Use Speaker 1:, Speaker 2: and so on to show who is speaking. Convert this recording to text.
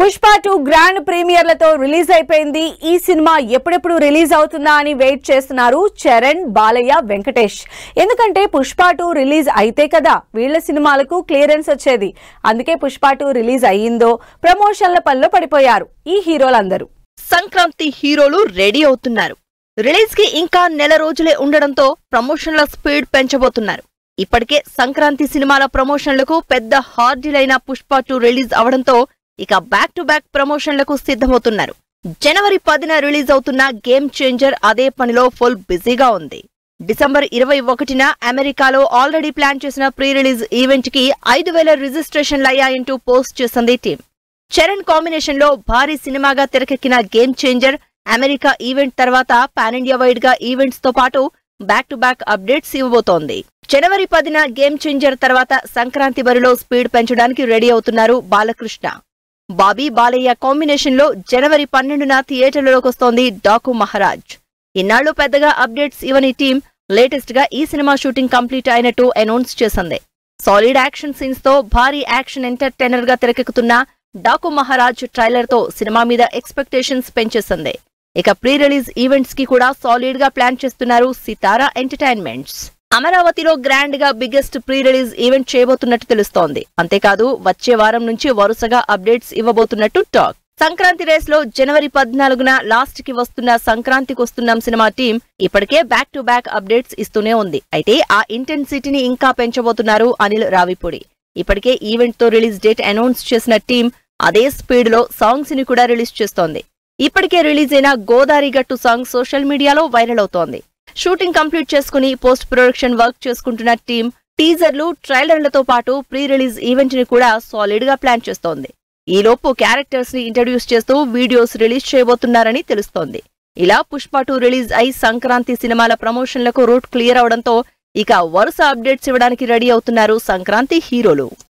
Speaker 1: Pushpa 2 grand ప్రీమియర్లతో release అయిపోయింది. ఈ cinema ఎప్పుడెప్పుడు రిలీజ్ అవుతుందా అని వెయిట్ చేస్తున్నారు చరణ్, బాలయ్య, వెంకటేష్. ఎందుకంటే పుష్ప 2 రిలీజ్ అయితే కదా వీళ్ళ సినిమాలకు క్లియరెన్స్ వచ్చేది. అందుకే పుష్ప 2 రిలీజ్ అయ్యిందో ప్రమోషన్ల పనిలో పడిపోయారు ఈ హీరోలందరూ.
Speaker 2: సంక్రాంతి హీరోలు రెడీ అవుతున్నారు. రిలీజ్ కి ఇంకా నెల రోజులే ఉండడంతో ప్రమోషన్ల స్పీడ్ పెంచబోతున్నారు. ఇప్పటికే సంక్రాంతి సినిమాల ప్రమోషన్లకు పెద్ద హార్డీలైన పుష్ప 2 రిలీజ్ అవడంతో ఇక బ్యాక్ టు బ్యాక్ ప్రమోషన్లకు సిద్ధమవుతున్నారు. జనవరి 10న రిలీజ్ అవుతున్న గేమ్ చేంజర్ అదే పనిలో ఫుల్ బిజీగా ఉంది. డిసెంబర్ 21న అమెరికాలో ఆల్రెడీ ప్లాన్ చేసిన ప్రీ రిలీజ్ ఈవెంట్ కి 5000 రిజిస్ట్రేషన్లు అయ్యాయంటూ పోస్ట్ చేసింది టీం. చరణ్ కాంబినేషన్ లో భారీ సినిమాగా తెరకెక్కిన గేమ్ చేంజర్ అమెరికా ఈవెంట్ తర్వాత పాన్ ఇండియా వైడ్ గా ఈవెంట్స్ తో పాటు బ్యాక్ టు బ్యాక్ అప్డేట్స్ ఇవ్వబోతోంది. జనవరి 10న గేమ్ చేంజర్ తర్వాత సంక్రాంతి బరిలో స్పీడ్ పెంచడానికి రెడీ అవుతున్నారు బాలకృష్ణ. బాబీ, బాలయ్య కాంబినేషన్ లో జనవరి 12న థియేటర్లలోకి వస్తోంది డాకు మహారాజ్. ఇన్నాళ్లు పెద్దగా అప్డేట్స్ ఇవ్వని టీం లేటెస్ట్ గా ఈ సినిమా షూటింగ్ కంప్లీట్ అయినట్టు అనౌన్స్ చేసింది. సాలిడ్ యాక్షన్ సీన్స్ తో భారీ యాక్షన్ ఎంటర్టైనర్ గా తెరకెక్కుతున్న డాకు మహారాజ్ ట్రైలర్ తో సినిమా మీద ఎక్స్పెక్టేషన్స్ పెంచేసింది. ఇక ప్రీ రిలీజ్ ఈవెంట్స్ కి కూడా సాలిడ్ గా ప్లాన్ చేస్తున్నారు సితారా ఎంటర్టైన్మెంట్స్. అమరావతిలో గ్రాండ్ గా బిగ్గెస్ట్ ప్రీ రిలీజ్ ఈవెంట్ చేయబోతున్నట్టు తెలుస్తోంది. అంతేకాదు వచ్చే వారం నుంచి వరుసగా అప్డేట్స్ ఇవ్వబోతున్నట్టు టాక్. సంక్రాంతి రేస్ లో జనవరి 14న లాస్ట్ కి వస్తున్న సంక్రాంతికి వస్తున్నాం సినిమా టీం ఇప్పటికే బ్యాక్ టు బ్యాక్ అప్డేట్స్ ఇస్తూనే ఉంది. అయితే ఆ ఇంటెన్సిటీని ఇంకా పెంచబోతున్నారు అనిల్ రావిపూడి. ఇప్పటికే ఈవెంట్ తో రిలీజ్ డేట్ అనౌన్స్ చేసిన టీం అదే స్పీడ్ లో సాంగ్స్ ని కూడా రిలీజ్ చేస్తోంది. ఇప్పటికే రిలీజ్ అయిన గోదారి గట్టు సాంగ్ సోషల్ మీడియాలో వైరల్ అవుతోంది. షూటింగ్ కంప్లీట్ చేసుకుని పోస్ట్ ప్రొడక్షన్ వర్క్ చేసుకుంటున్న టీం టీజర్లు, ట్రైలర్లతో పాటు ప్రీ రిలీజ్ ఈవెంట్ ని కూడా సాలిడ్ గా ప్లాన్ చేస్తోంది. ఈలోపు క్యారెక్టర్స్ ని ఇంట్రడ్యూస్ చేస్తూ వీడియోస్ రిలీజ్ చేయబోతున్నారని తెలుస్తోంది. ఇలా పుష్ప 2 రిలీజ్ అయి సంక్రాంతి సినిమాల ప్రమోషన్లకు రూట్ క్లియర్ అవడంతో ఇక వరుస అప్డేట్స్ ఇవ్వడానికి రెడీ అవుతున్నారు సంక్రాంతి హీరోలు.